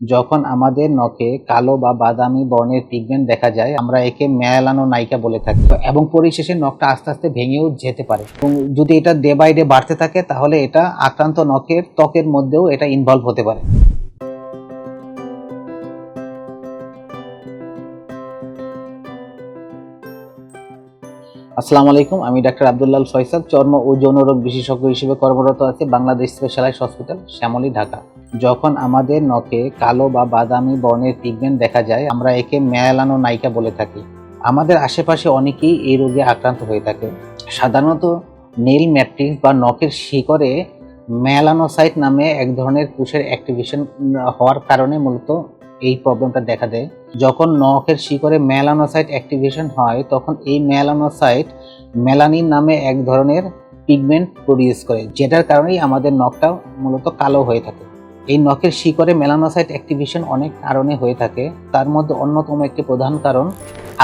যখন আমাদের নখে কালো বা বাদামি বর্ণের পিগমেন্ট দেখা যায় আমরা একে মেলানোনাইকা বলে থাকি এবং পরিশেষে নখটা আস্তে আস্তে ভেঙেও যেতে পারে এবং যদি এটা ডে বাই ডে বাড়তে থাকে তাহলে এটা আক্রান্ত নখের ত্বকের মধ্যেও এটা ইনভলভ হতে পারে। আসসালামু আলাইকুম, আমি ডাক্তার আব্দুল্লাহ ফয়সাল, চর্ম ও যৌন রোগ বিশেষজ্ঞ হিসেবে কর্মরত আছি বাংলাদেশ স্পেশালাইজ হসপিটাল, শ্যামলী, ঢাকা। যখন আমাদের নখে কালো বা বাদামি বর্ণের পিগমেন্ট দেখা যায় আমরা একে মেলানোনাইকা বলে থাকি। আমাদের আশেপাশে অনেকেই এই রোগে আক্রান্ত হয়ে থাকে। সাধারণত নেইল ম্যাট্রিক্স বা নখের শিকড়ে মেলানোসাইট নামে এক ধরনের কোষের অ্যাক্টিভেশন হওয়ার কারণে মূলত এই প্রবলেমটা দেখা দেয়। যখন নখের শিকড়ে মেলানোসাইট অ্যাক্টিভেশন হয় তখন এই মেলানোসাইট মেলানিন নামে এক ধরনের পিগমেন্ট প্রডিউস করে, যেটার কারণেই আমাদের নখটা মূলত কালো হয়ে থাকে। এই নখের শিকড়ে মেলানোসাইট অ্যাক্টিভেশন অনেক কারণে হয়ে থাকে, তার মধ্যে অন্যতম একটি প্রধান কারণ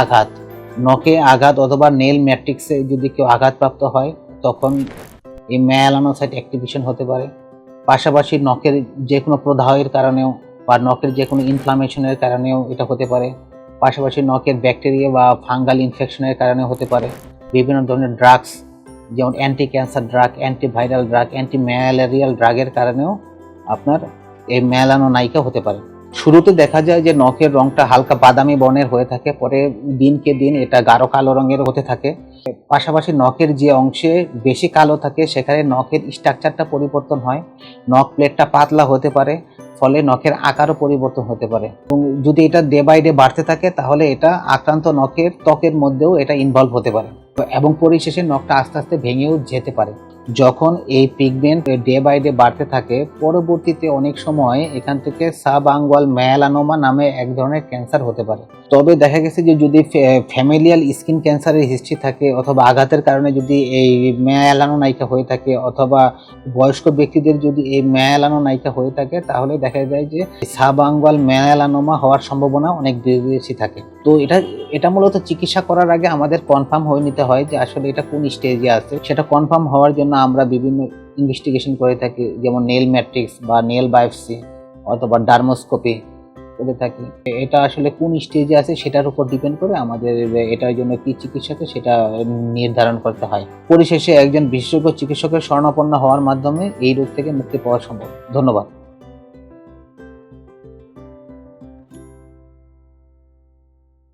আঘাত। নখে আঘাত অথবা নেল ম্যাট্রিক্সে যদি কেউ আঘাতপ্রাপ্ত হয় তখন এই মেলানোসাইট অ্যাক্টিভেশন হতে পারে। পাশাপাশি নখের যে কোনো প্রদাহের কারণেও বা নখের যে কোনো ইনফ্লামেশনের কারণেও এটা হতে পারে। পাশাপাশি নখের ব্যাকটেরিয়া বা ফাঙ্গাল ইনফেকশনের কারণে হতে পারে। বিভিন্ন ধরনের ড্রাগস যেমন anti cancer drug, antiviral drug, anti malarial ড্রাগের কারণেও আপনার এই মেলানোনাইকা হতে পারে। শুরুতে দেখা যায় যে নখের রংটা হালকা বাদামি বর্ণের হয়ে থাকে, পরে দিনকে দিন এটা গাঢ় কালো রঙের হতে থাকে। পাশাপাশি নখের যে অংশে বেশি কালো থাকে সেখানে নখের স্ট্রাকচারটা পরিবর্তন হয়, নখ প্লেটটা পাতলা হতে পারে, ফলে নখের আকারও পরিবর্তন হতে পারে। এবং যদি এটা ডে বাই ডে বাড়তে থাকে তাহলে এটা আক্রান্ত নখের ত্বকের মধ্যেও এটা ইনভলভ হতে পারে এবং পরিশেষে নখটা আস্তে আস্তে ভেঙেও যেতে পারে। যখন এই পিগমেন্ট ডে বাই ডে বাড়তে থাকে পরবর্তীতে অনেক সময় এখান থেকে সাবআঙ্গুয়াল মেলানোমা নামে এক ধরনের ক্যান্সার হতে পারে। তবে দেখা গেছে যে যদি ফ্যামিলিয়াল স্কিন ক্যান্সারের হিস্ট্রি থাকে অথবা আঘাতের কারণে যদি এই মেলানোনাইকা হয়ে থাকে অথবা বয়স্ক ব্যক্তিদের যদি এই মেলানোনাইকা হয়ে থাকে তাহলে দেখা যায় যে সাবআঙ্গুয়াল মেলানোমা হওয়ার সম্ভাবনা অনেক বেশি থাকে। তো এটা মূলত চিকিৎসা করার আগে আমাদের কনফার্ম হয়ে নিতে হয় যে আসলে এটা কোন স্টেজে আছে। সেটা কনফার্ম হওয়ার জন্য আমরা বিভিন্ন ইনভেস্টিগেশন করে থাকি, যেমন নেল ম্যাট্রিক্স বা নেল বায়োপসি অথবা ডার্মোস্কোপি করে থাকি। এটা আসলে কোন স্টেজে আছে সেটার উপর ডিপেন্ড করে আমাদের এটার জন্য কি চিকিৎসাকে সেটা নির্ধারণ করতে হয়। পরিশেষে একজন বিশেষজ্ঞ চিকিৎসকের শরণাপন্ন হওয়ার মাধ্যমে এই রোগ থেকে মুক্তি পাওয়া সম্ভব। ধন্যবাদ।